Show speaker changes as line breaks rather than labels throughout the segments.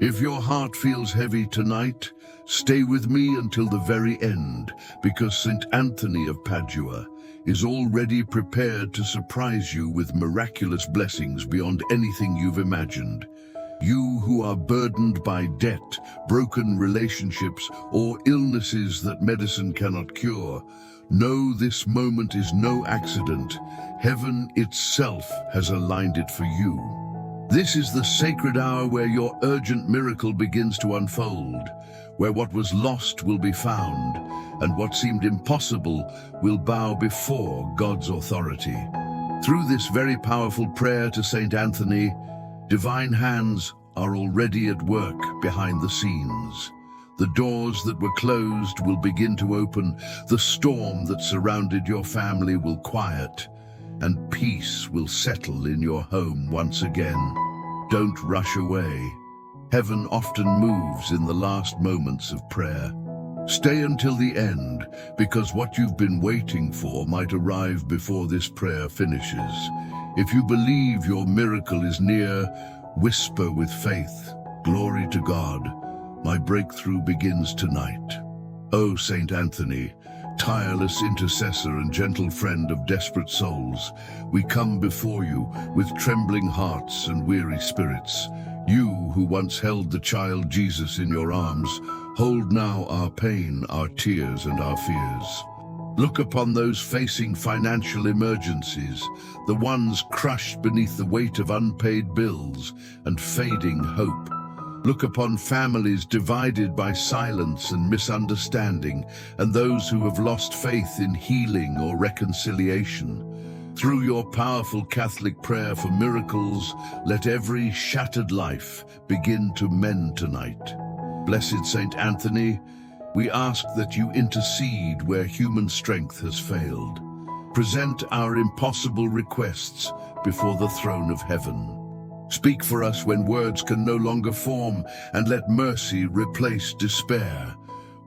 If your heart feels heavy tonight, stay with me until the very end, because St. Anthony of Padua is already prepared to surprise you with miraculous blessings beyond anything you've imagined. You who are burdened by debt, broken relationships, or illnesses that medicine cannot cure, know this moment is no accident. Heaven itself has aligned it for you. This is the sacred hour where your urgent miracle begins to unfold, where what was lost will be found, and what seemed impossible will bow before God's authority. Through this very powerful prayer to St. Anthony, divine hands are already at work behind the scenes. The doors that were closed will begin to open, the storm that surrounded your family will quiet, and peace will settle in your home once again. Don't rush away. Heaven often moves in the last moments of prayer. Stay until the end, because what you've been waiting for might arrive before this prayer finishes. If you believe your miracle is near, whisper with faith, "Glory to God, my breakthrough begins tonight." O Saint Anthony, tireless intercessor and gentle friend of desperate souls, we come before you with trembling hearts and weary spirits. You who once held the child Jesus in your arms, hold now our pain, our tears, and our fears. Look upon those facing financial emergencies, the ones crushed beneath the weight of unpaid bills and fading hope. Look upon families divided by silence and misunderstanding, and those who have lost faith in healing or reconciliation. Through your powerful Catholic prayer for miracles, let every shattered life begin to mend tonight. Blessed Saint Anthony, we ask that you intercede where human strength has failed. Present our impossible requests before the throne of heaven. Speak for us when words can no longer form, and let mercy replace despair.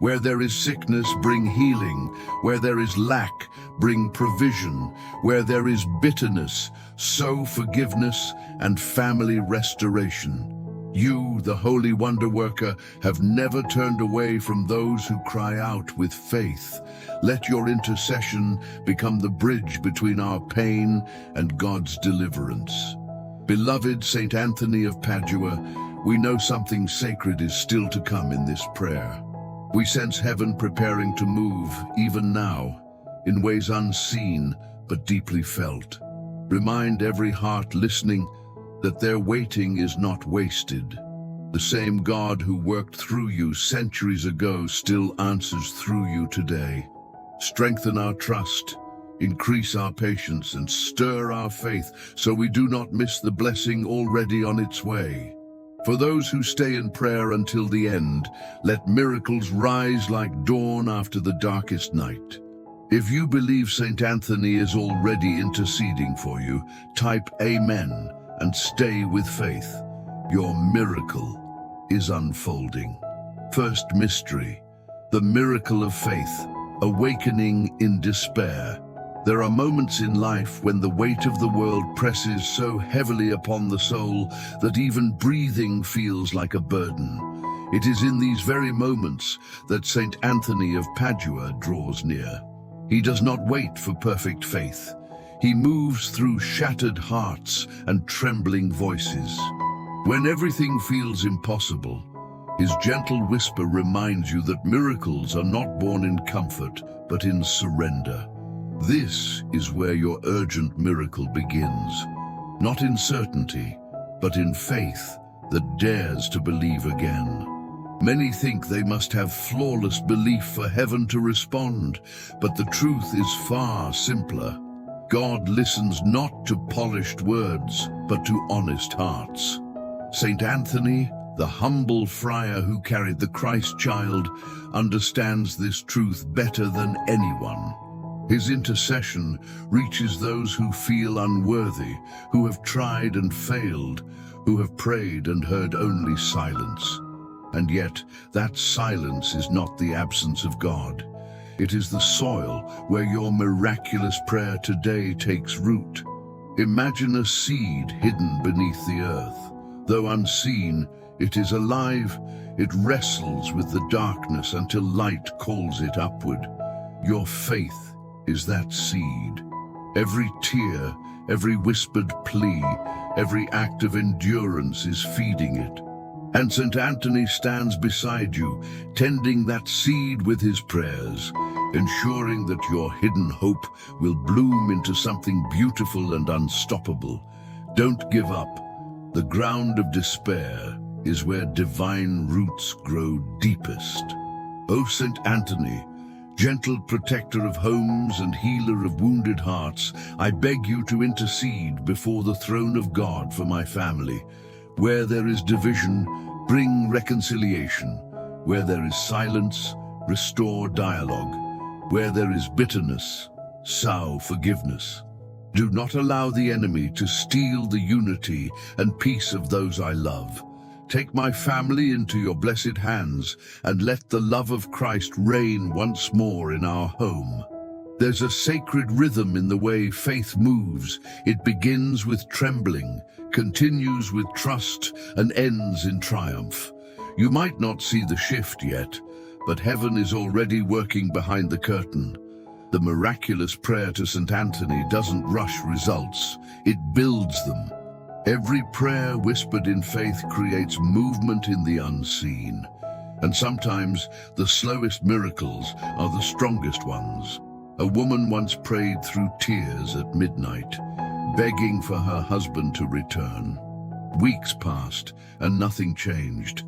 Where there is sickness, bring healing. Where there is lack, bring provision. Where there is bitterness, sow forgiveness and family restoration. You, the Holy Wonderworker, have never turned away from those who cry out with faith. Let your intercession become the bridge between our pain and God's deliverance. Beloved St. Anthony of Padua, we know something sacred is still to come in this prayer. We sense heaven preparing to move, even now, in ways unseen but deeply felt. Remind every heart listening that their waiting is not wasted. The same God who worked through you centuries ago still answers through you today. Strengthen our trust, increase our patience, and stir our faith so we do not miss the blessing already on its way. For those who stay in prayer until the end, let miracles rise like dawn after the darkest night. If you believe St. Anthony is already interceding for you, type Amen and stay with faith. Your miracle is unfolding. First mystery, the miracle of faith, awakening in despair. There are moments in life when the weight of the world presses so heavily upon the soul that even breathing feels like a burden. It is in these very moments that St. Anthony of Padua draws near. He does not wait for perfect faith. He moves through shattered hearts and trembling voices. When everything feels impossible, his gentle whisper reminds you that miracles are not born in comfort, but in surrender. This is where your urgent miracle begins, not in certainty, but in faith that dares to believe again. Many think they must have flawless belief for heaven to respond, but the truth is far simpler. God listens not to polished words, but to honest hearts. St. Anthony, the humble friar who carried the Christ child, understands this truth better than anyone. His intercession reaches those who feel unworthy, who have tried and failed, who have prayed and heard only silence. And yet, that silence is not the absence of God. It is the soil where your miraculous prayer today takes root. Imagine a seed hidden beneath the earth. Though unseen, It is alive, it wrestles with the darkness until light calls it upward. Your faith is that seed. Every tear, every whispered plea, every act of endurance is feeding it. And St. Anthony stands beside you, tending that seed with his prayers, ensuring that your hidden hope will bloom into something beautiful and unstoppable. Don't give up. The ground of despair is where divine roots grow deepest. O St. Anthony, gentle protector of homes and healer of wounded hearts, I beg you to intercede before the throne of God for my family. Where there is division, bring reconciliation. Where there is silence, restore dialogue. Where there is bitterness, sow forgiveness. Do not allow the enemy to steal the unity and peace of those I love. Take my family into your blessed hands and let the love of Christ reign once more in our home. There's a sacred rhythm in the way faith moves. It begins with trembling, continues with trust, and ends in triumph. You might not see the shift yet, but heaven is already working behind the curtain. The miraculous prayer to St. Anthony doesn't rush results, it builds them. Every prayer whispered in faith creates movement in the unseen. And sometimes the slowest miracles are the strongest ones. A woman once prayed through tears at midnight, begging for her husband to return. Weeks passed and nothing changed.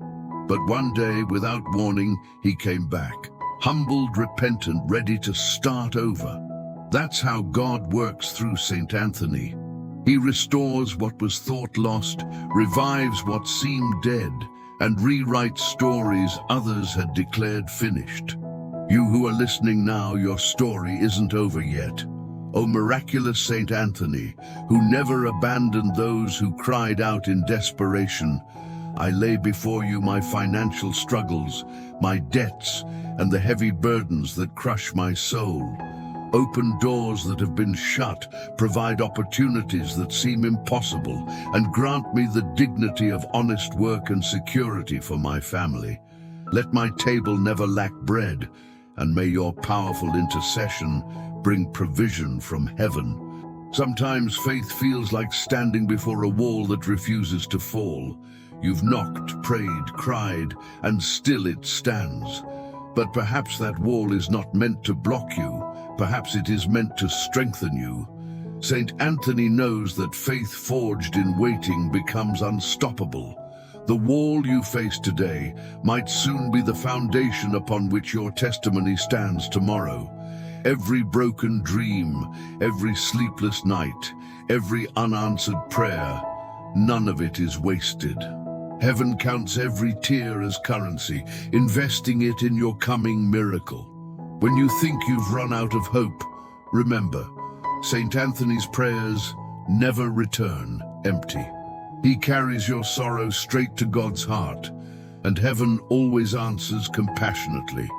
But one day, without warning, he came back, humbled, repentant, ready to start over. That's how God works through St. Anthony. He restores what was thought lost, revives what seemed dead, and rewrites stories others had declared finished. You who are listening now, your story isn't over yet. O miraculous St. Anthony, who never abandoned those who cried out in desperation, I lay before you my financial struggles, my debts, and the heavy burdens that crush my soul. Open doors that have been shut, provide opportunities that seem impossible, and grant me the dignity of honest work and security for my family. Let my table never lack bread, and may your powerful intercession bring provision from heaven. Sometimes faith feels like standing before a wall that refuses to fall. You've knocked, prayed, cried, and still it stands. But perhaps that wall is not meant to block you. Perhaps it is meant to strengthen you. St. Anthony knows that faith forged in waiting becomes unstoppable. The wall you face today might soon be the foundation upon which your testimony stands tomorrow. Every broken dream, every sleepless night, every unanswered prayer, none of it is wasted. Heaven counts every tear as currency, investing it in your coming miracle. When you think you've run out of hope, remember, St. Anthony's prayers never return empty. He carries your sorrow straight to God's heart, and heaven always answers compassionately,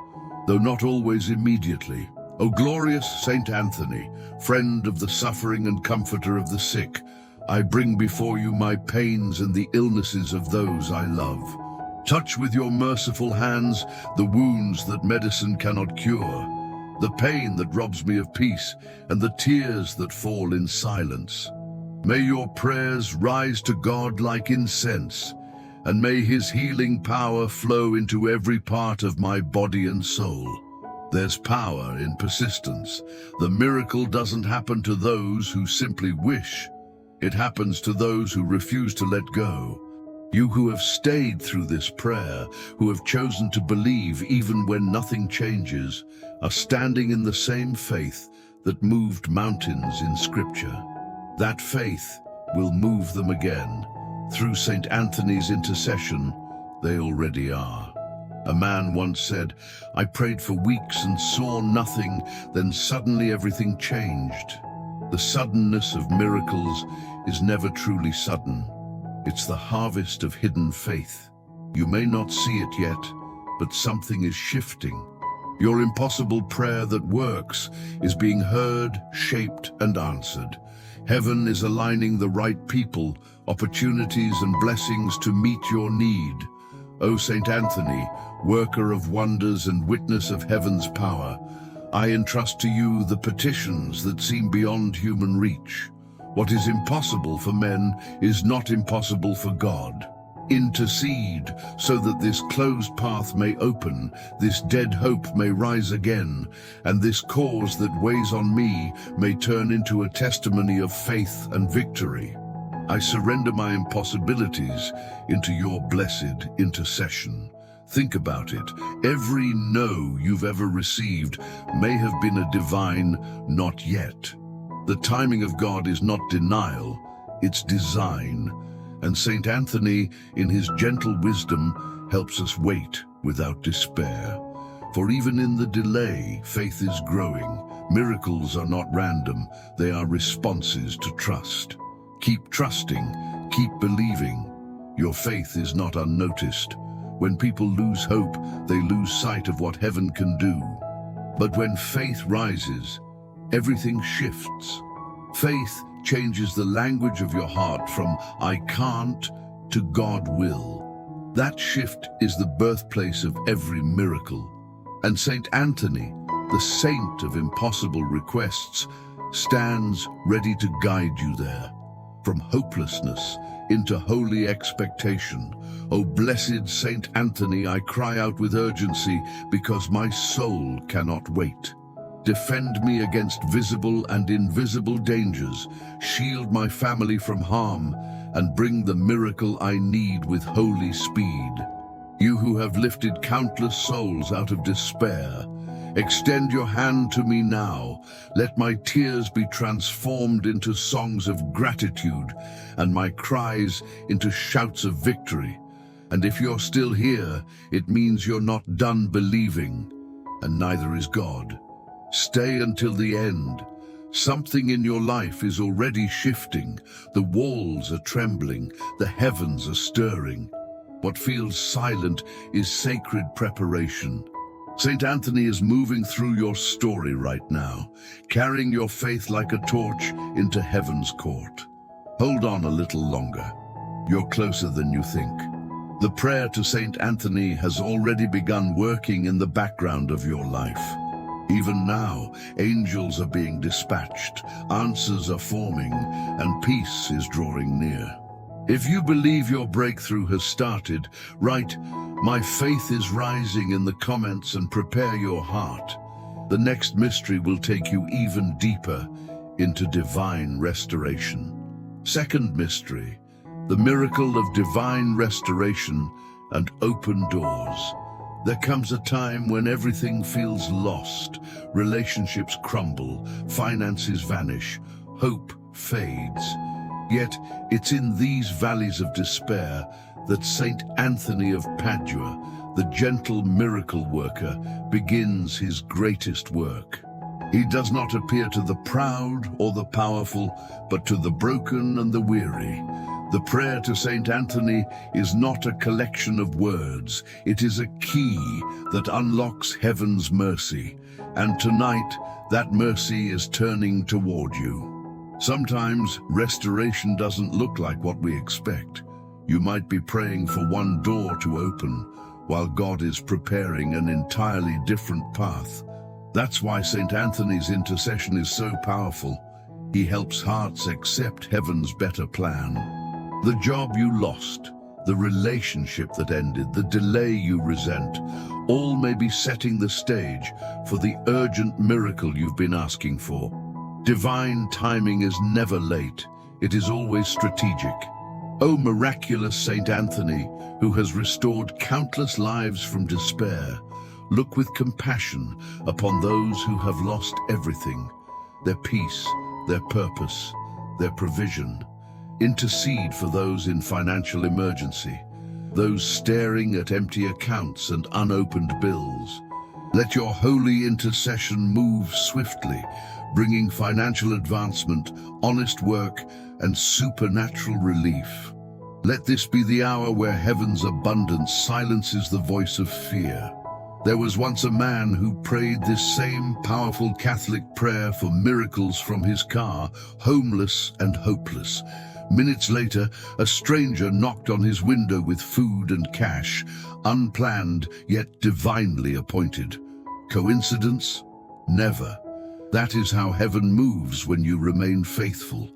though not always immediately. O glorious St. Anthony, friend of the suffering and comforter of the sick, I bring before you my pains and the illnesses of those I love. Touch with your merciful hands the wounds that medicine cannot cure, the pain that robs me of peace, and the tears that fall in silence. May your prayers rise to God like incense, and may his healing power flow into every part of my body and soul. There's power in persistence. The miracle doesn't happen to those who simply wish. It happens to those who refuse to let go. You who have stayed through this prayer, who have chosen to believe even when nothing changes, are standing in the same faith that moved mountains in Scripture. That faith will move them again. Through St. Anthony's intercession, they already are. A man once said, I prayed for weeks and saw nothing, then suddenly everything changed. The suddenness of miracles is never truly sudden. It's the harvest of hidden faith. You may not see it yet, but something is shifting. Your impossible prayer that works is being heard, shaped, and answered. Heaven is aligning the right people, opportunities and blessings to meet your need. O Saint Anthony, worker of wonders and witness of heaven's power, I entrust to you the petitions that seem beyond human reach. What is impossible for men is not impossible for God. Intercede so that this closed path may open, this dead hope may rise again, and this cause that weighs on me may turn into a testimony of faith and victory. I surrender my impossibilities into your blessed intercession. Think about it. Every no you've ever received may have been a divine not yet. The timing of God is not denial, it's design. And Saint Anthony, in his gentle wisdom, helps us wait without despair. For even in the delay, faith is growing. Miracles are not random, they are responses to trust. Keep trusting, keep believing. Your faith is not unnoticed. When people lose hope, they lose sight of what heaven can do. But when faith rises, everything shifts. Faith changes the language of your heart from "I can't" to "God will." That shift is the birthplace of every miracle. And Saint Anthony, the saint of impossible requests, stands ready to guide you there. From hopelessness into holy expectation. O blessed Saint Anthony, I cry out with urgency because my soul cannot wait. Defend me against visible and invisible dangers, shield my family from harm, and bring the miracle I need with holy speed. You who have lifted countless souls out of despair, extend your hand to me now. Let my tears be transformed into songs of gratitude and my cries into shouts of victory. And if you're still here, it means you're not done believing, and neither is God. Stay until the end. Something in your life is already shifting. The walls are trembling, the heavens are stirring. What feels silent is sacred preparation. Saint Anthony is moving through your story right now, carrying your faith like a torch into heaven's court. Hold on a little longer. You're closer than you think. The prayer to Saint Anthony has already begun working in the background of your life. Even now, angels are being dispatched, answers are forming, and peace is drawing near. If you believe your breakthrough has started, write, "My faith is rising" in the comments and prepare your heart. The next mystery will take you even deeper into divine restoration. Second mystery, the miracle of divine restoration and open doors. There comes a time when everything feels lost, relationships crumble, finances vanish, hope fades. Yet it's in these valleys of despair that Saint Anthony of Padua, the gentle miracle worker, begins his greatest work. He does not appear to the proud or the powerful, but to the broken and the weary. The prayer to Saint Anthony is not a collection of words. It is a key that unlocks heaven's mercy. And tonight, that mercy is turning toward you. Sometimes restoration doesn't look like what we expect. You might be praying for one door to open, while God is preparing an entirely different path. That's why Saint Anthony's intercession is so powerful. He helps hearts accept heaven's better plan. The job you lost, the relationship that ended, the delay you resent, all may be setting the stage for the urgent miracle you've been asking for. Divine timing is never late, it is always strategic. O miraculous Saint Anthony, who has restored countless lives from despair, look with compassion upon those who have lost everything, their peace, their purpose, their provision. Intercede for those in financial emergency, those staring at empty accounts and unopened bills. Let your holy intercession move swiftly, bringing financial advancement, honest work, and supernatural relief. Let this be the hour where heaven's abundance silences the voice of fear. There was once a man who prayed this same powerful Catholic prayer for miracles from his car, homeless and hopeless. Minutes later, a stranger knocked on his window with food and cash, unplanned yet divinely appointed. Coincidence? Never. That is how heaven moves when you remain faithful.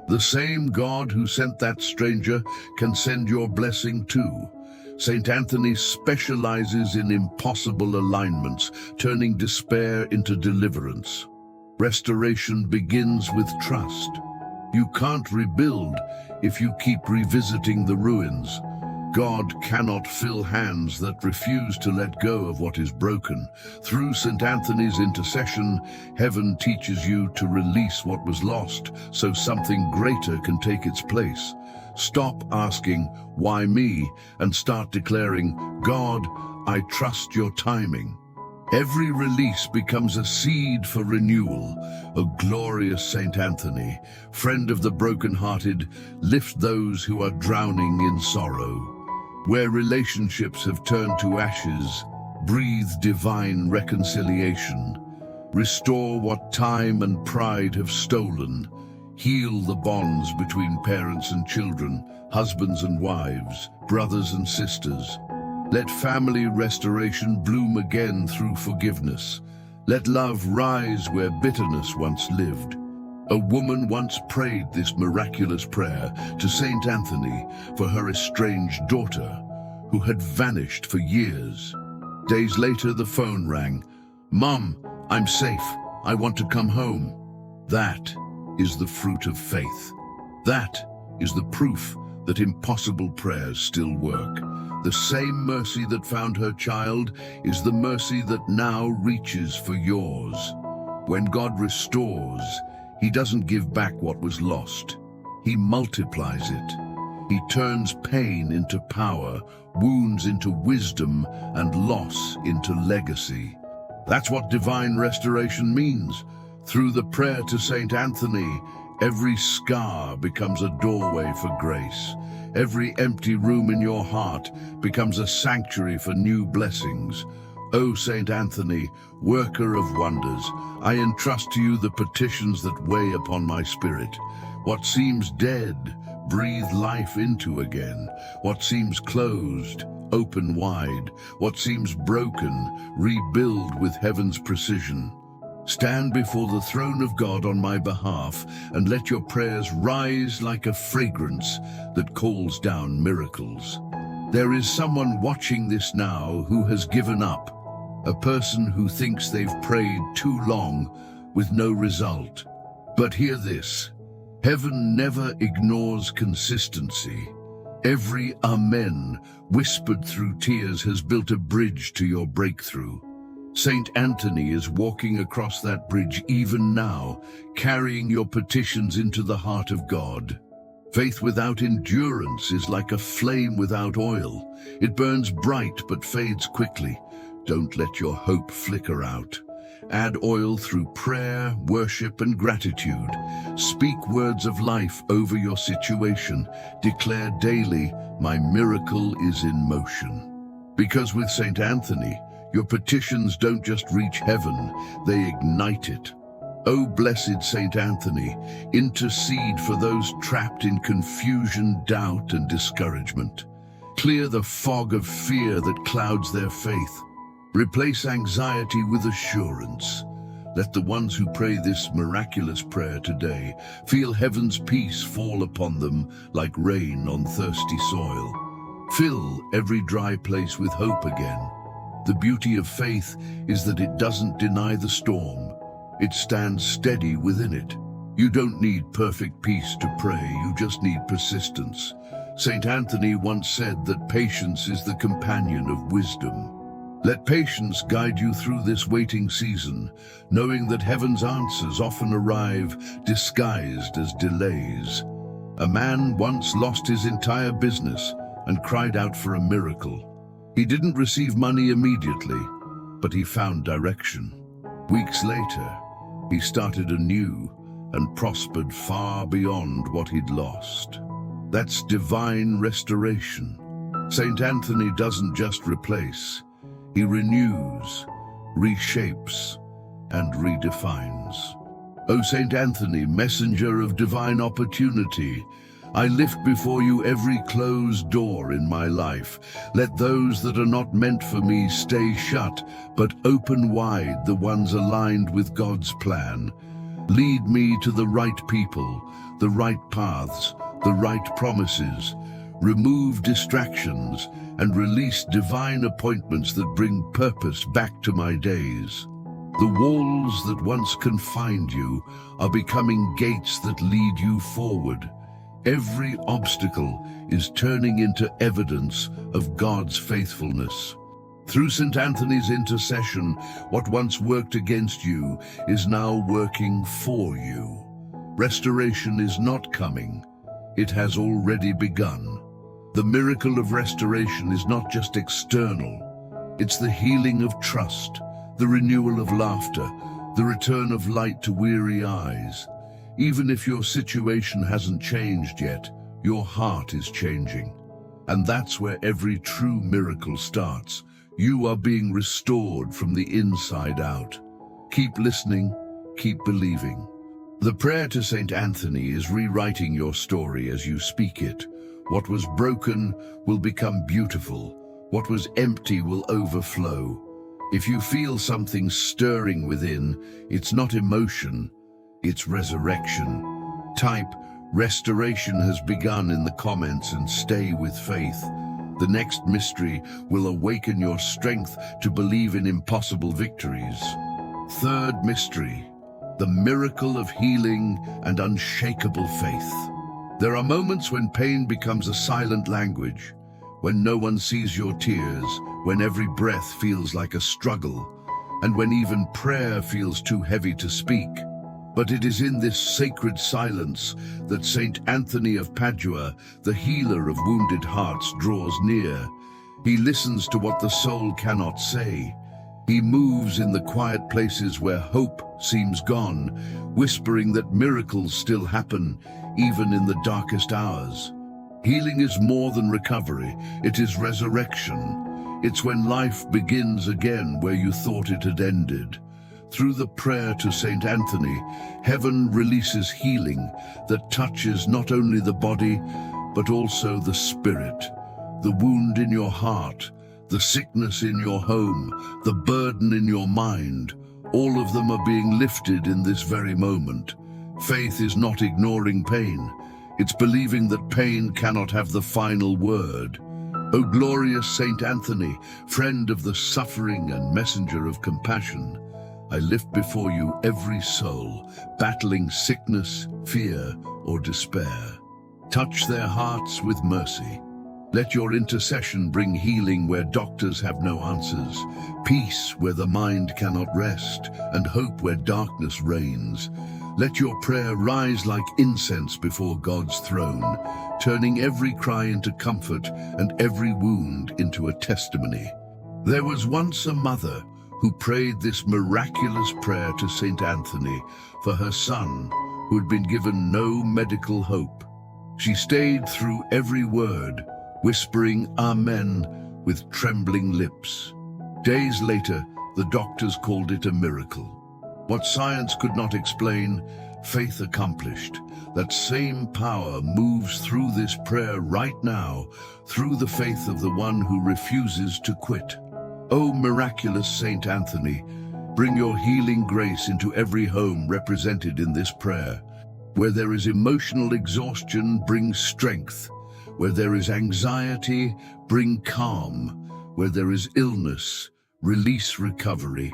The same God who sent that stranger can send your blessing too. Saint Anthony specializes in impossible alignments, turning despair into deliverance. Restoration begins with trust. You can't rebuild if you keep revisiting the ruins. God cannot fill hands that refuse to let go of what is broken. Through St. Anthony's intercession, heaven teaches you to release what was lost so something greater can take its place. Stop asking, "Why me?" and start declaring, "God, I trust your timing." Every release becomes a seed for renewal. O glorious Saint Anthony, friend of the brokenhearted, lift those who are drowning in sorrow. Where relationships have turned to ashes, breathe divine reconciliation. Restore what time and pride have stolen. Heal the bonds between parents and children, husbands and wives, brothers and sisters. Let family restoration bloom again through forgiveness. Let love rise where bitterness once lived. A woman once prayed this miraculous prayer to Saint Anthony for her estranged daughter, who had vanished for years. Days later, the phone rang. "Mom, I'm safe. I want to come home." That is the fruit of faith. That is the proof that impossible prayers still work. The same mercy that found her child is the mercy that now reaches for yours. When God restores, He doesn't give back what was lost. He multiplies it. He turns pain into power, wounds into wisdom, and loss into legacy. That's what divine restoration means. Through the prayer to Saint Anthony, every scar becomes a doorway for grace. Every empty room in your heart becomes a sanctuary for new blessings. O Saint Anthony, worker of wonders, I entrust to you the petitions that weigh upon my spirit. What seems dead, breathe life into again. What seems closed, open wide. What seems broken, rebuild with heaven's precision. Stand before the throne of God on my behalf, and let your prayers rise like a fragrance that calls down miracles. There is someone watching this now who has given up, a person who thinks they've prayed too long with no result. But hear this, heaven never ignores consistency. Every Amen whispered through tears has built a bridge to your breakthrough. Saint Anthony is walking across that bridge even now, carrying your petitions into the heart of God. Faith without endurance is like a flame without oil. It burns bright but fades quickly. Don't let your hope flicker out. Add oil through prayer, worship, and gratitude. Speak words of life over your situation. Declare daily, my miracle is in motion. Because with Saint Anthony, your petitions don't just reach heaven, they ignite it. O blessed Saint Anthony, intercede for those trapped in confusion, doubt, and discouragement. Clear the fog of fear that clouds their faith. Replace anxiety with assurance. Let the ones who pray this miraculous prayer today feel heaven's peace fall upon them like rain on thirsty soil. Fill every dry place with hope again. The beauty of faith is that it doesn't deny the storm. It stands steady within it. You don't need perfect peace to pray, you just need persistence. Saint Anthony once said that patience is the companion of wisdom. Let patience guide you through this waiting season, knowing that heaven's answers often arrive disguised as delays. A man once lost his entire business and cried out for a miracle. He didn't receive money immediately, but he found direction. Weeks later, he started anew and prospered far beyond what he'd lost. That's divine restoration. Saint Anthony doesn't just replace, He renews, reshapes, and redefines. O Saint Anthony, messenger of divine opportunity, I lift before you every closed door in my life. Let those that are not meant for me stay shut, but open wide the ones aligned with God's plan. Lead me to the right people, the right paths, the right promises. Remove distractions and release divine appointments that bring purpose back to my days. The walls that once confined you are becoming gates that lead you forward. Every obstacle is turning into evidence of God's faithfulness. Through St. Anthony's intercession, what once worked against you is now working for you. Restoration is not coming. It has already begun. The miracle of restoration is not just external. It's the healing of trust, the renewal of laughter, the return of light to weary eyes. Even if your situation hasn't changed yet, your heart is changing. And that's where every true miracle starts. You are being restored from the inside out. Keep listening, keep believing. The prayer to Saint Anthony is rewriting your story as you speak it. What was broken will become beautiful. What was empty will overflow. If you feel something stirring within, it's not emotion, it's resurrection. Type, "Restoration has begun" in the comments and stay with faith. The next mystery will awaken your strength to believe in impossible victories. Third mystery, the miracle of healing and unshakable faith. There are moments when pain becomes a silent language, when no one sees your tears, when every breath feels like a struggle, and when even prayer feels too heavy to speak. But it is in this sacred silence that Saint Anthony of Padua, the healer of wounded hearts, draws near. He listens to what the soul cannot say. He moves in the quiet places where hope seems gone, whispering that miracles still happen, even in the darkest hours. Healing is more than recovery, it is resurrection. It's when life begins again where you thought it had ended. Through the prayer to Saint Anthony, heaven releases healing that touches not only the body, but also the spirit. The wound in your heart, the sickness in your home, the burden in your mind, all of them are being lifted in this very moment. Faith is not ignoring pain. It's believing that pain cannot have the final word. O glorious Saint Anthony, friend of the suffering and messenger of compassion, I lift before you every soul battling sickness, fear, or despair. Touch their hearts with mercy. Let your intercession bring healing where doctors have no answers, peace where the mind cannot rest, and hope where darkness reigns. Let your prayer rise like incense before God's throne, turning every cry into comfort and every wound into a testimony. There was once a mother who prayed this miraculous prayer to Saint Anthony for her son who had been given no medical hope. She stayed through every word, whispering Amen with trembling lips. Days later, the doctors called it a miracle. What science could not explain, faith accomplished. That same power moves through this prayer right now, through the faith of the one who refuses to quit. O miraculous Saint Anthony, bring your healing grace into every home represented in this prayer. Where there is emotional exhaustion, bring strength. Where there is anxiety, bring calm. Where there is illness, release recovery.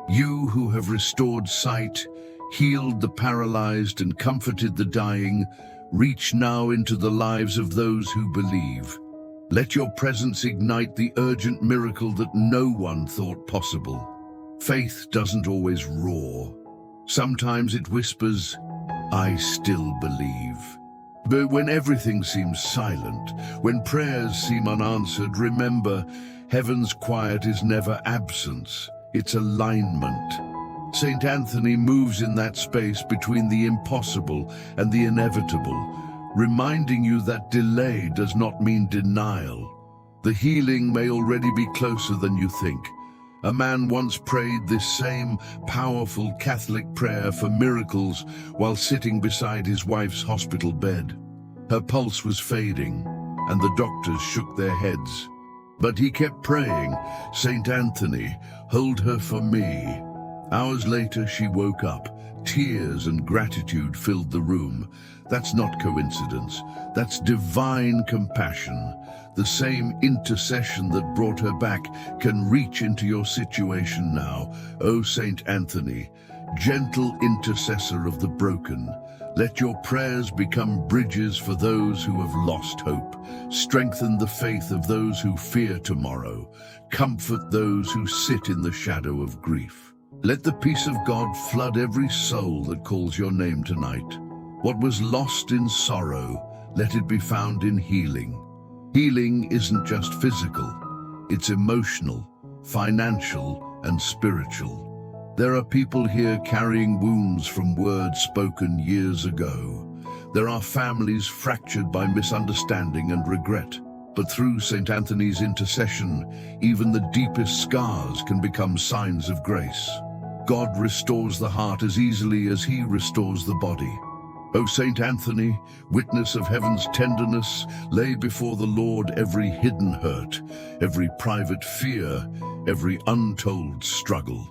You who have restored sight, healed the paralyzed, and comforted the dying, reach now into the lives of those who believe. Let your presence ignite the urgent miracle that no one thought possible. Faith doesn't always roar. Sometimes it whispers, I still believe. But when everything seems silent, when prayers seem unanswered, remember, heaven's quiet is never absence, it's alignment. Saint Anthony moves in that space between the impossible and the inevitable, reminding you that delay does not mean denial. The healing may already be closer than you think. A man once prayed this same powerful Catholic prayer for miracles while sitting beside his wife's hospital bed. Her pulse was fading, and the doctors shook their heads. But he kept praying, "Saint Anthony, hold her for me." Hours later, she woke up. Tears and gratitude filled the room. That's not coincidence. That's divine compassion. The same intercession that brought her back can reach into your situation now. O Saint Anthony, gentle intercessor of the broken, let your prayers become bridges for those who have lost hope. Strengthen the faith of those who fear tomorrow. Comfort those who sit in the shadow of grief. Let the peace of God flood every soul that calls your name tonight. What was lost in sorrow, let it be found in healing. Healing isn't just physical, it's emotional, financial, and spiritual. There are people here carrying wounds from words spoken years ago. There are families fractured by misunderstanding and regret. But through St. Anthony's intercession, even the deepest scars can become signs of grace. God restores the heart as easily as he restores the body. O Saint Anthony, witness of heaven's tenderness, lay before the Lord every hidden hurt, every private fear, every untold struggle.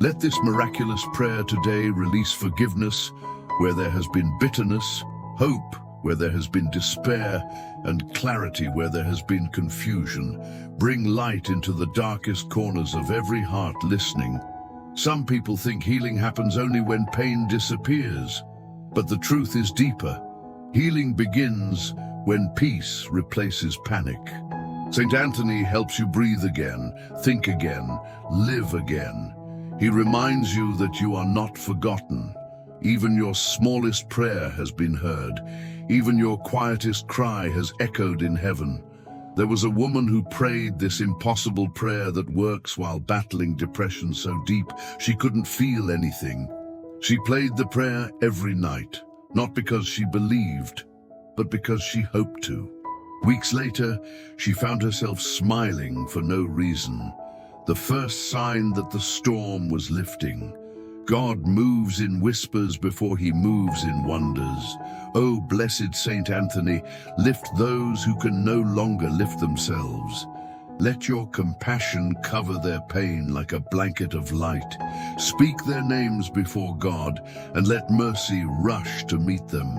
Let this miraculous prayer today release forgiveness where there has been bitterness, hope where there has been despair, and clarity where there has been confusion. Bring light into the darkest corners of every heart listening. Some people think healing happens only when pain disappears. But the truth is deeper. Healing begins when peace replaces panic. St. Anthony helps you breathe again, think again, live again. He reminds you that you are not forgotten. Even your smallest prayer has been heard. Even your quietest cry has echoed in heaven. There was a woman who prayed this impossible prayer that works while battling depression so deep she couldn't feel anything. She played the prayer every night, not because she believed, but because she hoped to. Weeks later, she found herself smiling for no reason. The first sign that the storm was lifting. God moves in whispers before he moves in wonders. O blessed Saint Anthony, lift those who can no longer lift themselves. Let your compassion cover their pain like a blanket of light. Speak their names before God, and let mercy rush to meet them.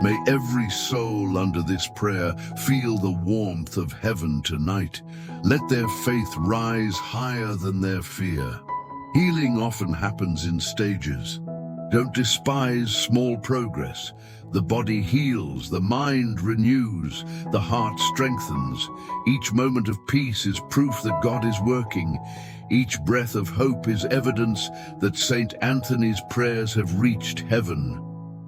May every soul under this prayer feel the warmth of heaven tonight. Let their faith rise higher than their fear. Healing often happens in stages. Don't despise small progress. The body heals, the mind renews, the heart strengthens. Each moment of peace is proof that God is working. Each breath of hope is evidence that Saint Anthony's prayers have reached heaven.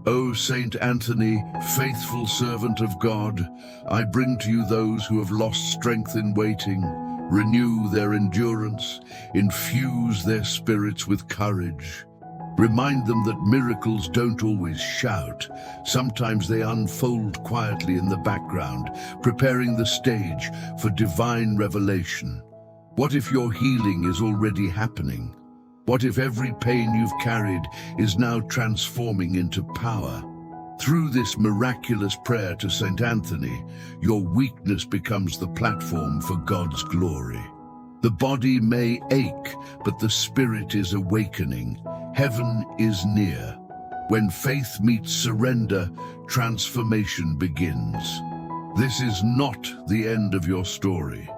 O Saint Anthony, faithful servant of God, I bring to you those who have lost strength in waiting. Renew their endurance, infuse their spirits with courage. Remind them that miracles don't always shout. Sometimes they unfold quietly in the background, preparing the stage for divine revelation. What if your healing is already happening? What if every pain you've carried is now transforming into power? Through this miraculous prayer to Saint Anthony, your weakness becomes the platform for God's glory. The body may ache, but the spirit is awakening. Heaven is near. When faith meets surrender, transformation begins. This is not the end of your story.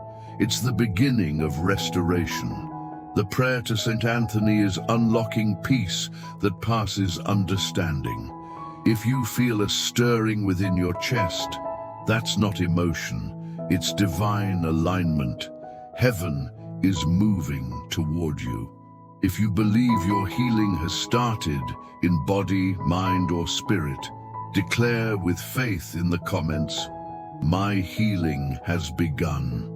It's the beginning of restoration. The prayer to St. Anthony is unlocking peace that passes understanding. If you feel a stirring within your chest, that's not emotion, it's divine alignment. Heaven is moving toward you. If you believe your healing has started in body, mind, or spirit, declare with faith in the comments, "My healing has begun."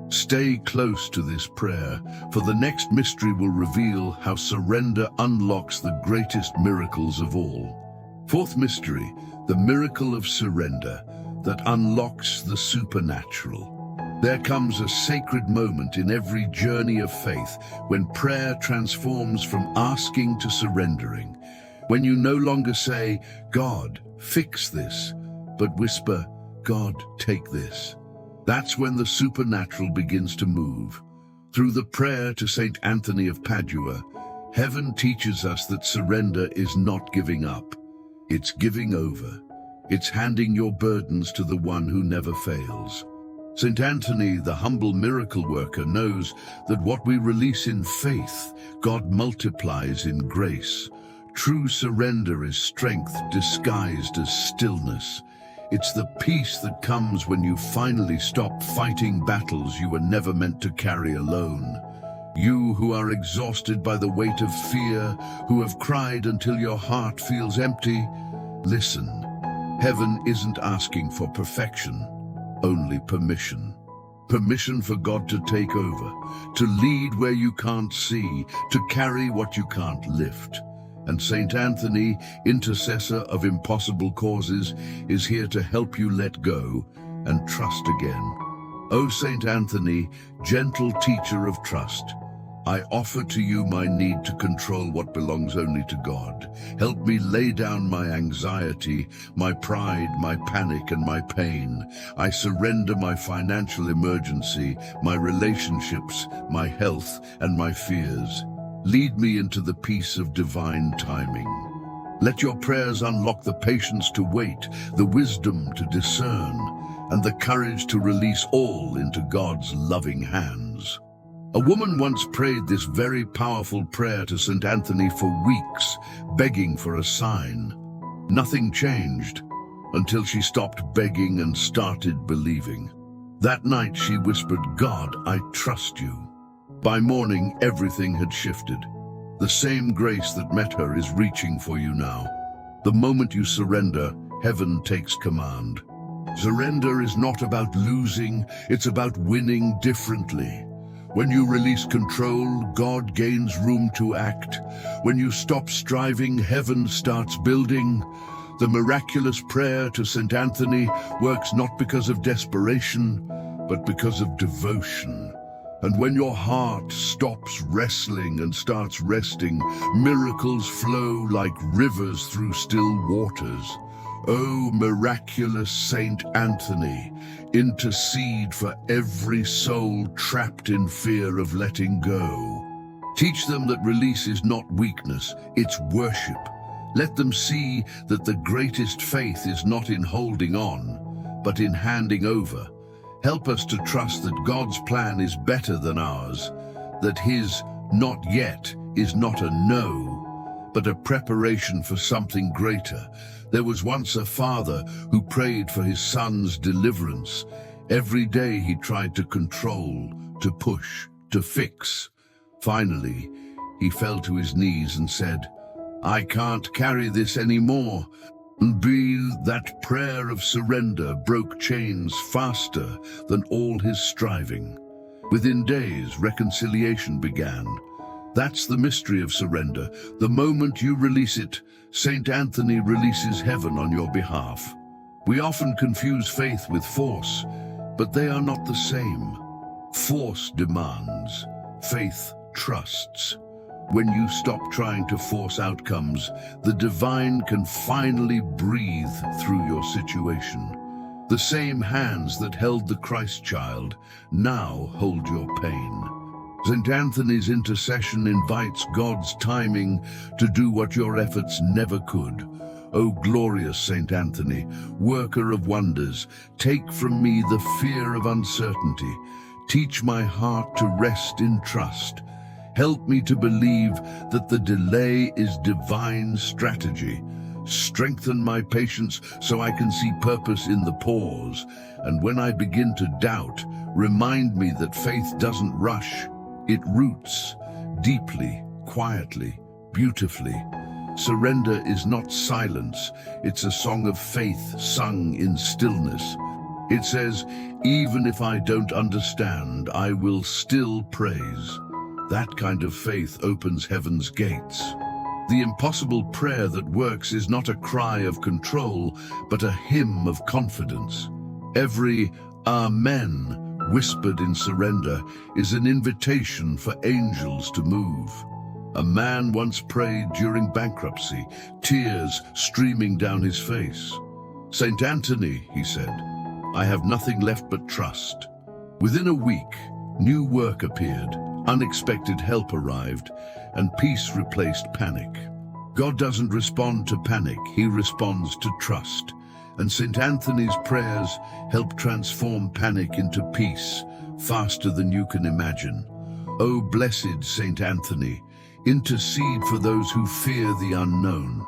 Stay close to this prayer, for the next mystery will reveal how surrender unlocks the greatest miracles of all. Fourth mystery, the miracle of surrender that unlocks the supernatural. There comes a sacred moment in every journey of faith when prayer transforms from asking to surrendering. When you no longer say, "God, fix this," but whisper, "God, take this." That's when the supernatural begins to move. Through the prayer to Saint Anthony of Padua, heaven teaches us that surrender is not giving up. It's giving over. It's handing your burdens to the one who never fails. Saint Anthony, the humble miracle worker, knows that what we release in faith, God multiplies in grace. True surrender is strength disguised as stillness. It's the peace that comes when you finally stop fighting battles you were never meant to carry alone. You who are exhausted by the weight of fear, who have cried until your heart feels empty, listen. Heaven isn't asking for perfection, only permission. Permission for God to take over, to lead where you can't see, to carry what you can't lift. And Saint Anthony, intercessor of impossible causes, is here to help you let go and trust again. O Saint Anthony, gentle teacher of trust, I offer to you my need to control what belongs only to God. Help me lay down my anxiety, my pride, my panic, and my pain. I surrender my financial emergency, my relationships, my health, and my fears. Lead me into the peace of divine timing. Let your prayers unlock the patience to wait, the wisdom to discern, and the courage to release all into God's loving hands. A woman once prayed this very powerful prayer to St. Anthony for weeks, begging for a sign. Nothing changed until she stopped begging and started believing. That night she whispered, "God, I trust you." By morning, everything had shifted. The same grace that met her is reaching for you now. The moment you surrender, heaven takes command. Surrender is not about losing, it's about winning differently. When you release control, God gains room to act. When you stop striving, heaven starts building. The miraculous prayer to St. Anthony works not because of desperation, but because of devotion. And when your heart stops wrestling and starts resting, miracles flow like rivers through still waters. O miraculous Saint Anthony, intercede for every soul trapped in fear of letting go. Teach them that release is not weakness, it's worship. Let them see that the greatest faith is not in holding on, but in handing over. Help us to trust that God's plan is better than ours, that His "not yet" is not a no, but a preparation for something greater. There was once a father who prayed for his son's deliverance. Every day he tried to control, to push, to fix. Finally, he fell to his knees and said, "I can't carry this anymore." And that prayer of surrender broke chains faster than all his striving. Within days, reconciliation began. That's the mystery of surrender. The moment you release it, Saint Anthony releases heaven on your behalf. We often confuse faith with force, but they are not the same. Force demands, faith trusts. When you stop trying to force outcomes, the divine can finally breathe through your situation. The same hands that held the Christ child now hold your pain. St. Anthony's intercession invites God's timing to do what your efforts never could. O glorious St. Anthony, worker of wonders, take from me the fear of uncertainty. Teach my heart to rest in trust. Help me to believe that the delay is divine strategy. Strengthen my patience so I can see purpose in the pause. And when I begin to doubt, remind me that faith doesn't rush. It roots deeply, quietly, beautifully. Surrender is not silence. It's a song of faith sung in stillness. It says, "Even if I don't understand, I will still praise." That kind of faith opens heaven's gates. The impossible prayer that works is not a cry of control, but a hymn of confidence. Every Amen whispered in surrender, is an invitation for angels to move. A man once prayed during bankruptcy, tears streaming down his face. "Saint Anthony," he said, "I have nothing left but trust." Within a week, new work appeared, unexpected help arrived, and peace replaced panic. God doesn't respond to panic, he responds to trust. And St. Anthony's prayers help transform panic into peace, faster than you can imagine. O blessed St. Anthony, intercede for those who fear the unknown.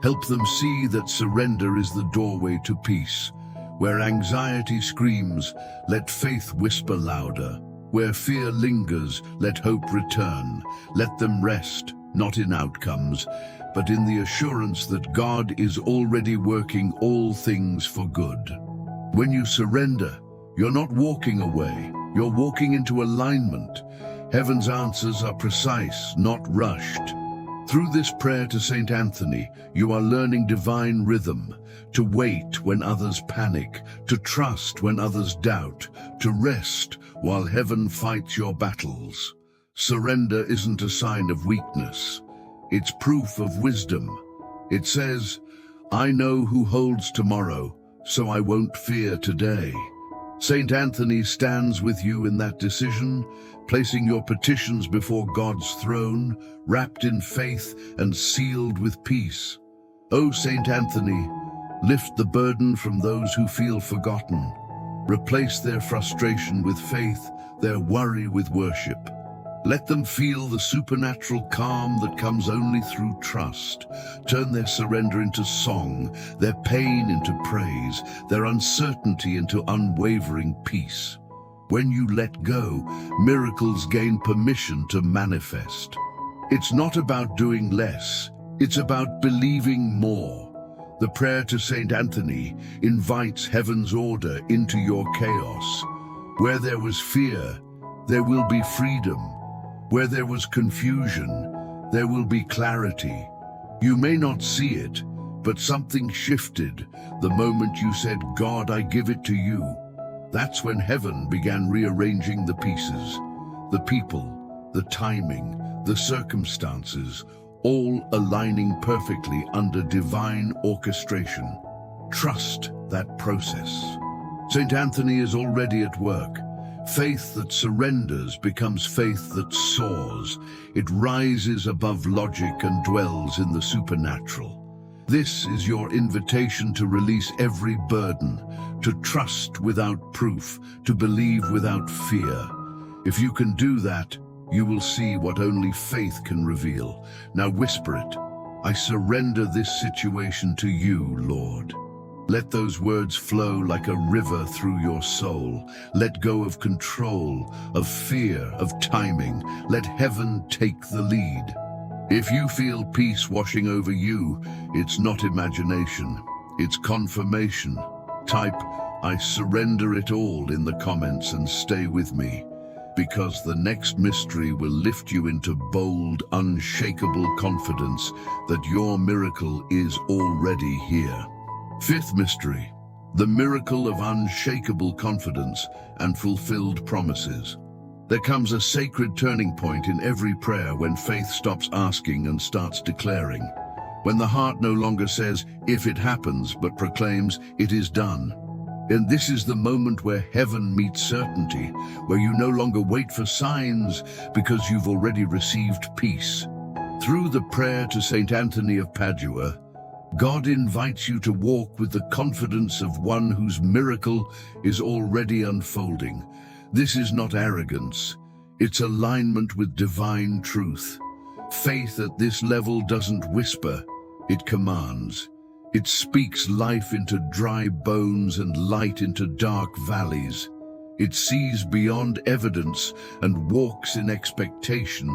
Help them see that surrender is the doorway to peace. Where anxiety screams, let faith whisper louder. Where fear lingers, let hope return. Let them rest, not in outcomes, but in the assurance that God is already working all things for good. When you surrender, you're not walking away, you're walking into alignment. Heaven's answers are precise, not rushed. Through this prayer to St. Anthony, you are learning divine rhythm, to wait when others panic, to trust when others doubt, to rest while heaven fights your battles. Surrender isn't a sign of weakness. It's proof of wisdom. It says, "I know who holds tomorrow, so I won't fear today." St. Anthony stands with you in that decision, placing your petitions before God's throne, wrapped in faith and sealed with peace. O St. Anthony, lift the burden from those who feel forgotten. Replace their frustration with faith, their worry with worship. Let them feel the supernatural calm that comes only through trust. Turn their surrender into song, their pain into praise, their uncertainty into unwavering peace. When you let go, miracles gain permission to manifest. It's not about doing less, it's about believing more. The prayer to St. Anthony invites heaven's order into your chaos. Where there was fear, there will be freedom. Where there was confusion, there will be clarity. You may not see it, but something shifted the moment you said, "God, I give it to you." That's when heaven began rearranging the pieces, the people, the timing, the circumstances, all aligning perfectly under divine orchestration. Trust that process. St. Anthony is already at work. Faith that surrenders becomes faith that soars. It rises above logic and dwells in the supernatural. This is your invitation to release every burden, to trust without proof, to believe without fear. If you can do that, you will see what only faith can reveal. Now whisper it, "I surrender this situation to you, Lord." Let those words flow like a river through your soul. Let go of control, of fear, of timing. Let heaven take the lead. If you feel peace washing over you, it's not imagination, it's confirmation. Type, "I surrender it all" in the comments and stay with me, because the next mystery will lift you into bold, unshakable confidence that your miracle is already here. Fifth mystery, the miracle of unshakable confidence and fulfilled promises. There comes a sacred turning point in every prayer when faith stops asking and starts declaring. When the heart no longer says, "if it happens," but proclaims, "it is done." And this is the moment where heaven meets certainty, where you no longer wait for signs because you've already received peace. Through the prayer to St. Anthony of Padua, God invites you to walk with the confidence of one whose miracle is already unfolding. This is not arrogance, it's alignment with divine truth. Faith at this level doesn't whisper, it commands. It speaks life into dry bones and light into dark valleys. It sees beyond evidence and walks in expectation.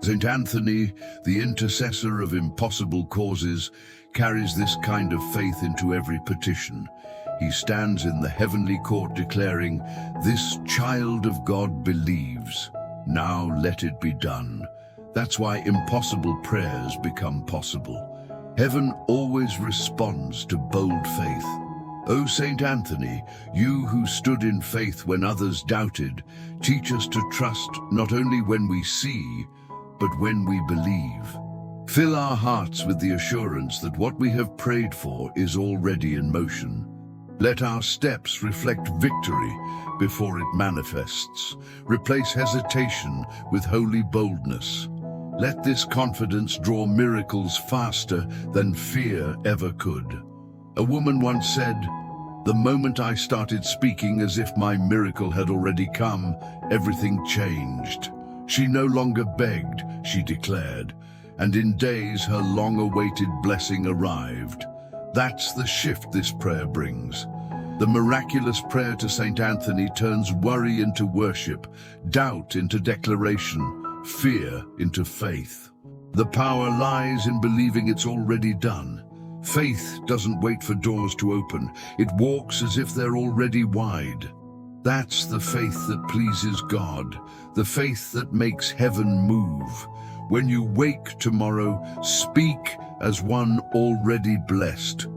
St. Anthony, the intercessor of impossible causes, carries this kind of faith into every petition. He stands in the heavenly court declaring, "This child of God believes. Now let it be done." That's why impossible prayers become possible. Heaven always responds to bold faith. O Saint Anthony, you who stood in faith when others doubted, teach us to trust not only when we see, but when we believe. Fill our hearts with the assurance that what we have prayed for is already in motion. Let our steps reflect victory before it manifests. Replace hesitation with holy boldness. Let this confidence draw miracles faster than fear ever could. A woman once said, "The moment I started speaking as if my miracle had already come, everything changed." She no longer begged, she declared, and in days her long-awaited blessing arrived. That's the shift this prayer brings. The miraculous prayer to Saint Anthony turns worry into worship, doubt into declaration, fear into faith. The power lies in believing it's already done. Faith doesn't wait for doors to open. It walks as if they're already wide. That's the faith that pleases God, the faith that makes heaven move. When you wake tomorrow, speak as one already blessed.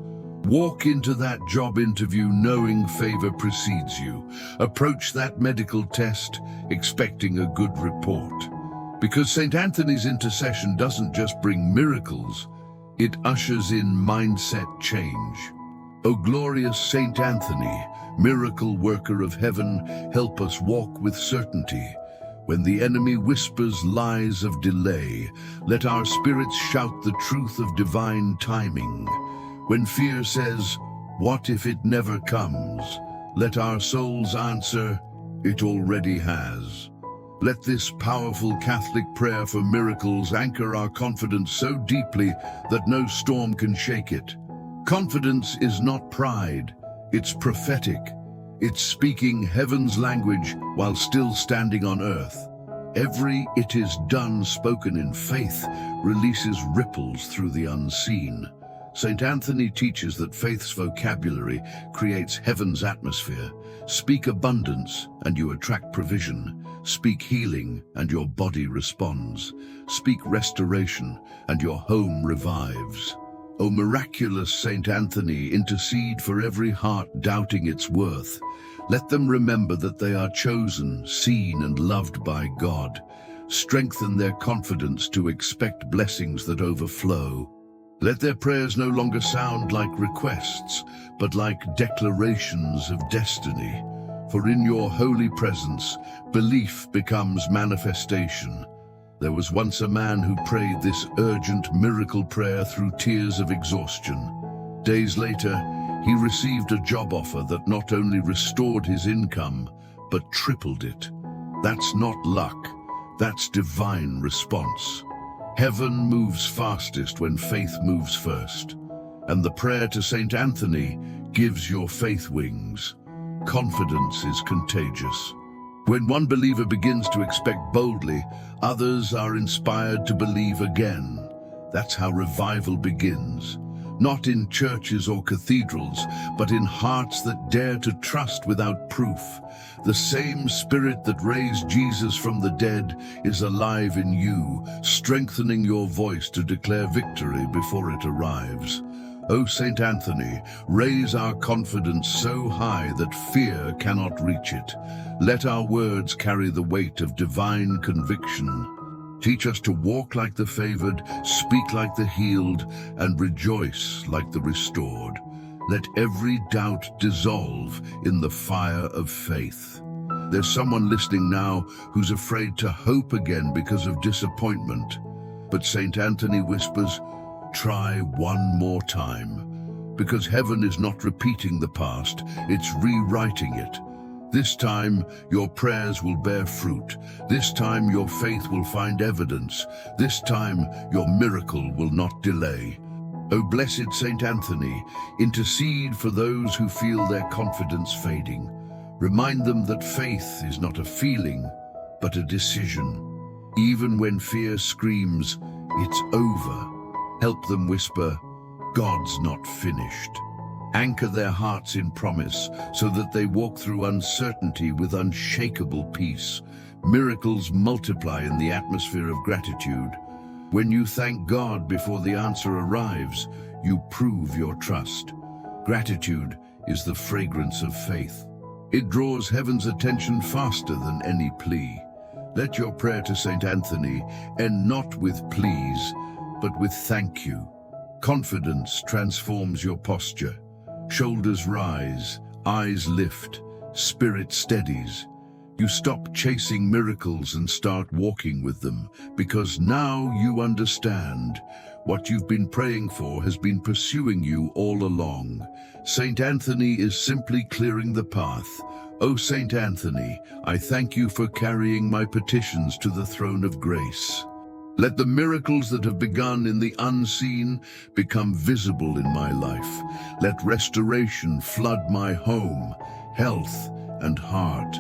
Walk into that job interview knowing favor precedes you. Approach that medical test expecting a good report. Because St. Anthony's intercession doesn't just bring miracles, it ushers in mindset change. O glorious Saint Anthony, miracle worker of heaven, help us walk with certainty. When the enemy whispers lies of delay, let our spirits shout the truth of divine timing. When fear says, "What if it never comes?" let our souls answer, "It already has." Let this powerful Catholic prayer for miracles anchor our confidence so deeply that no storm can shake it. Confidence is not pride, it's prophetic. It's speaking heaven's language while still standing on earth. Every "it is done" spoken in faith releases ripples through the unseen. St. Anthony teaches that faith's vocabulary creates heaven's atmosphere. Speak abundance and you attract provision. Speak healing and your body responds. Speak restoration and your home revives. O miraculous Saint Anthony, intercede for every heart doubting its worth. Let them remember that they are chosen, seen and loved by God. Strengthen their confidence to expect blessings that overflow. Let their prayers no longer sound like requests, but like declarations of destiny. For in your holy presence, belief becomes manifestation. There was once a man who prayed this urgent miracle prayer through tears of exhaustion. Days later, he received a job offer that not only restored his income, but tripled it. That's not luck, that's divine response. Heaven moves fastest when faith moves first. And the prayer to Saint Anthony gives your faith wings. Confidence is contagious. When one believer begins to expect boldly, others are inspired to believe again. That's how revival begins. Not in churches or cathedrals, but in hearts that dare to trust without proof. The same Spirit that raised Jesus from the dead is alive in you, strengthening your voice to declare victory before it arrives. O Saint Anthony, raise our confidence so high that fear cannot reach it. Let our words carry the weight of divine conviction. Teach us to walk like the favored, speak like the healed, and rejoice like the restored. Let every doubt dissolve in the fire of faith. There's someone listening now who's afraid to hope again because of disappointment. But Saint Anthony whispers, try one more time. Because heaven is not repeating the past, it's rewriting it. This time, your prayers will bear fruit. This time, your faith will find evidence. This time, your miracle will not delay. O blessed Saint Anthony, intercede for those who feel their confidence fading. Remind them that faith is not a feeling, but a decision. Even when fear screams, it's over. Help them whisper, God's not finished. Anchor their hearts in promise so that they walk through uncertainty with unshakable peace. Miracles multiply in the atmosphere of gratitude. When you thank God before the answer arrives, you prove your trust. Gratitude is the fragrance of faith. It draws heaven's attention faster than any plea. Let your prayer to Saint Anthony end not with pleas, but with thank you. Confidence transforms your posture. Shoulders rise, eyes lift, spirit steadies. You stop chasing miracles and start walking with them, because now you understand what you've been praying for has been pursuing you all along. Saint Anthony is simply clearing the path. O Saint Anthony, I thank you for carrying my petitions to the throne of grace. Let the miracles that have begun in the unseen become visible in my life. Let restoration flood my home, health, and heart.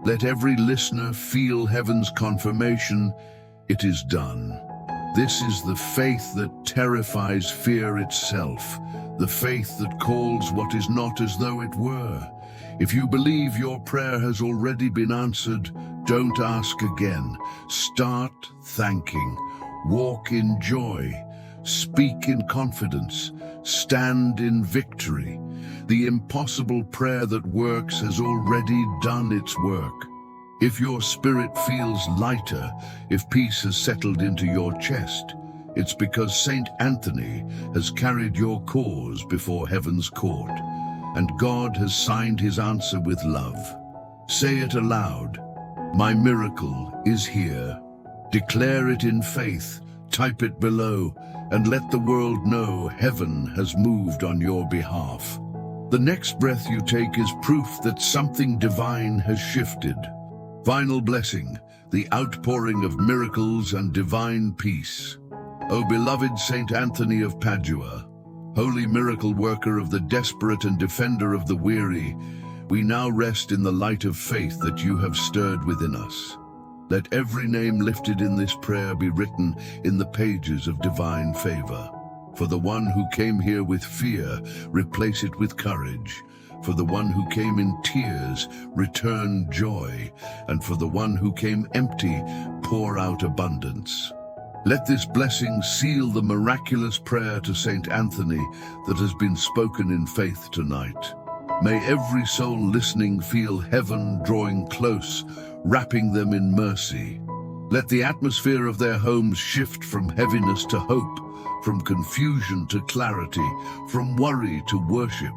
Let every listener feel heaven's confirmation. It is done. This is the faith that terrifies fear itself, the faith that calls what is not as though it were. If you believe your prayer has already been answered, don't ask again. Start thanking. Walk in joy. Speak in confidence. Stand in victory. The impossible prayer that works has already done its work. If your spirit feels lighter, if peace has settled into your chest, it's because Saint Anthony has carried your cause before heaven's court, and God has signed his answer with love. Say it aloud. My miracle is here. Declare it in faith, type it below, and let the world know heaven has moved on your behalf. The next breath you take is proof that something divine has shifted. Final blessing, the outpouring of miracles and divine peace. O beloved Saint Anthony of Padua, holy miracle worker of the desperate and defender of the weary, we now rest in the light of faith that you have stirred within us. Let every name lifted in this prayer be written in the pages of divine favor. For the one who came here with fear, replace it with courage. For the one who came in tears, return joy. And for the one who came empty, pour out abundance. Let this blessing seal the miraculous prayer to Saint Anthony that has been spoken in faith tonight. May every soul listening feel heaven drawing close, wrapping them in mercy. Let the atmosphere of their homes shift from heaviness to hope, from confusion to clarity, from worry to worship.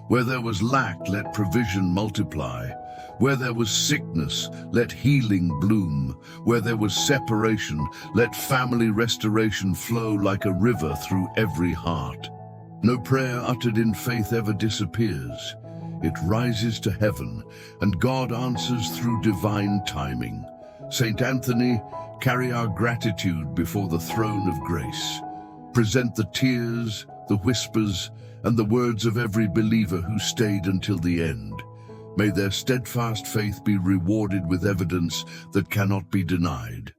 Where there was lack, let provision multiply. Where there was sickness, let healing bloom. Where there was separation, let family restoration flow like a river through every heart. No prayer uttered in faith ever disappears. It rises to heaven, and God answers through divine timing. Saint Anthony, carry our gratitude before the throne of grace. Present the tears, the whispers, and the words of every believer who stayed until the end. May their steadfast faith be rewarded with evidence that cannot be denied.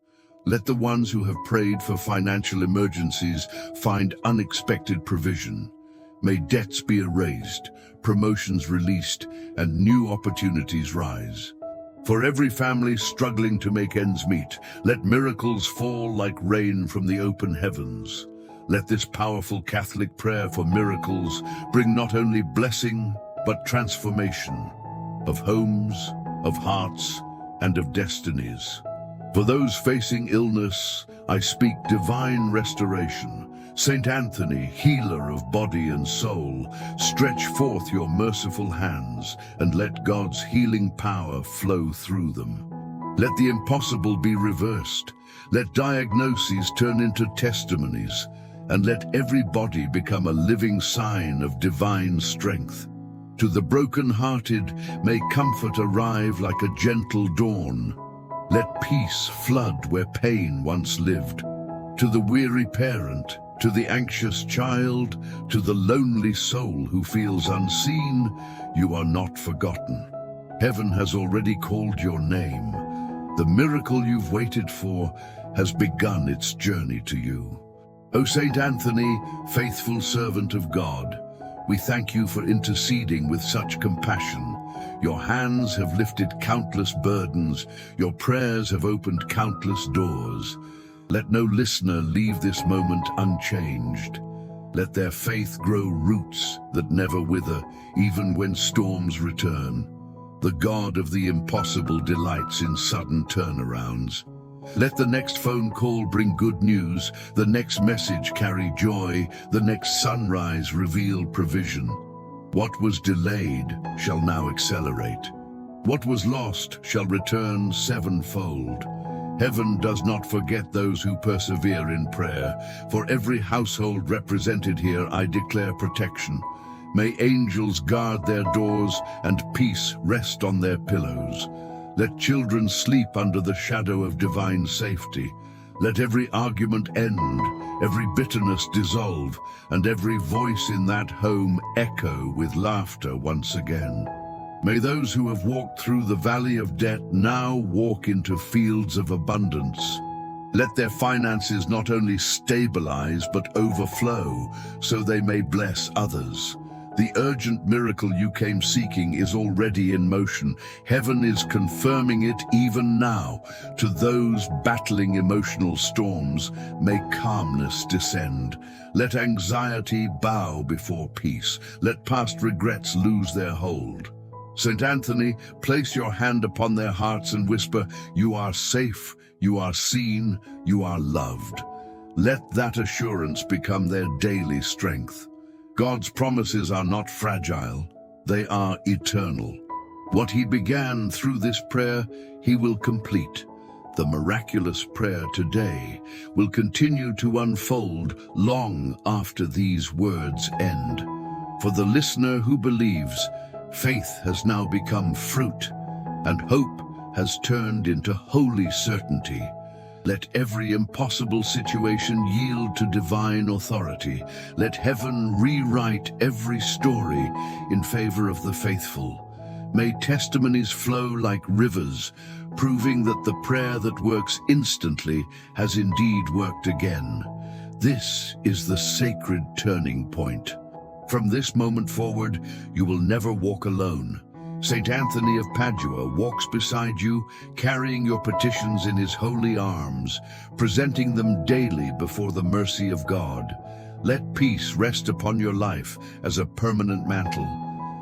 Let the ones who have prayed for financial emergencies find unexpected provision. May debts be erased, promotions released, and new opportunities rise. For every family struggling to make ends meet, let miracles fall like rain from the open heavens. Let this powerful Catholic prayer for miracles bring not only blessing, but transformation of homes, of hearts, and of destinies. For those facing illness, I speak divine restoration. Saint Anthony, healer of body and soul, stretch forth your merciful hands and let God's healing power flow through them. Let the impossible be reversed. Let diagnoses turn into testimonies, and let every body become a living sign of divine strength. To the broken-hearted, may comfort arrive like a gentle dawn. Let peace flood where pain once lived. To the weary parent, to the anxious child, to the lonely soul who feels unseen, you are not forgotten. Heaven has already called your name. The miracle you've waited for has begun its journey to you. O Saint Anthony, faithful servant of God, we thank you for interceding with such compassion. Your hands have lifted countless burdens. Your prayers have opened countless doors. Let no listener leave this moment unchanged. Let their faith grow roots that never wither, even when storms return. The God of the impossible delights in sudden turnarounds. Let the next phone call bring good news, the next message carry joy, the next sunrise reveal provision. What was delayed shall now accelerate. What was lost shall return sevenfold. Heaven does not forget those who persevere in prayer. For every household represented here, I declare protection. May angels guard their doors and peace rest on their pillows. Let children sleep under the shadow of divine safety. Let every argument end, every bitterness dissolve, and every voice in that home echo with laughter once again. May those who have walked through the valley of debt now walk into fields of abundance. Let their finances not only stabilize but overflow, so they may bless others. The urgent miracle you came seeking is already in motion. Heaven is confirming it even now. To those battling emotional storms, may calmness descend. Let anxiety bow before peace. Let past regrets lose their hold. St. Anthony, place your hand upon their hearts and whisper, "You are safe, you are seen, you are loved." Let that assurance become their daily strength. God's promises are not fragile, they are eternal. What he began through this prayer, he will complete. The miraculous prayer today will continue to unfold long after these words end. For the listener who believes, faith has now become fruit, and hope has turned into holy certainty. Let every impossible situation yield to divine authority. Let heaven rewrite every story in favor of the faithful. May testimonies flow like rivers, proving that the prayer that works instantly has indeed worked again. This is the sacred turning point. From this moment forward, you will never walk alone. St. Anthony of Padua walks beside you, carrying your petitions in his holy arms, presenting them daily before the mercy of God. Let peace rest upon your life as a permanent mantle.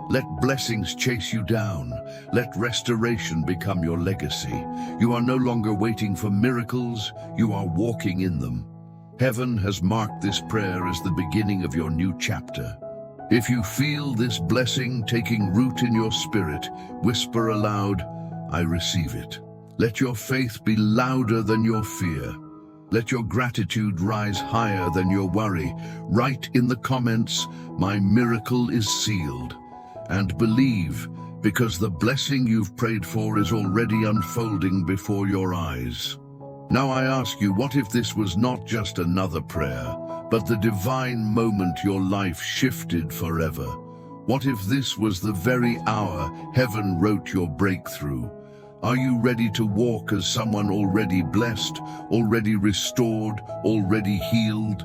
Let blessings chase you down. Let restoration become your legacy. You are no longer waiting for miracles, you are walking in them. Heaven has marked this prayer as the beginning of your new chapter. If you feel this blessing taking root in your spirit, whisper aloud, "I receive it." Let your faith be louder than your fear. Let your gratitude rise higher than your worry. Write in the comments, "My miracle is sealed." And believe, because the blessing you've prayed for is already unfolding before your eyes. Now I ask you, what if this was not just another prayer, but the divine moment your life shifted forever? What if this was the very hour heaven wrote your breakthrough? Are you ready to walk as someone already blessed, already restored, already healed?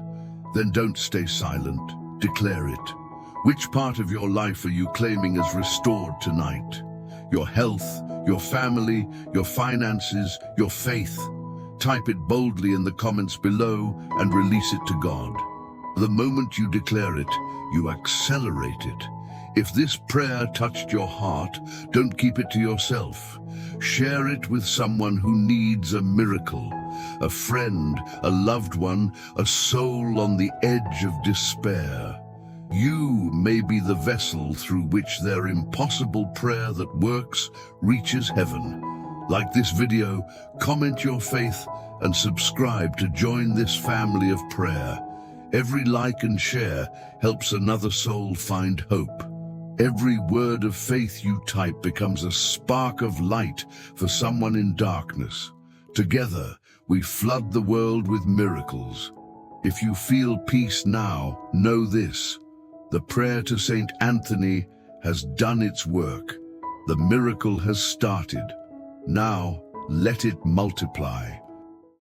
Then don't stay silent. Declare it. Which part of your life are you claiming as restored tonight? Your health, your family, your finances, your faith? Type it boldly in the comments below and release it to God. The moment you declare it, you accelerate it. If this prayer touched your heart, don't keep it to yourself. Share it with someone who needs a miracle, a friend, a loved one, a soul on the edge of despair. You may be the vessel through which their impossible prayer that works reaches heaven. Like this video, comment your faith and subscribe to join this family of prayer. Every like and share helps another soul find hope. Every word of faith you type becomes a spark of light for someone in darkness. Together, we flood the world with miracles. If you feel peace now, know this: the prayer to St. Anthony has done its work. The miracle has started. Now, let it multiply.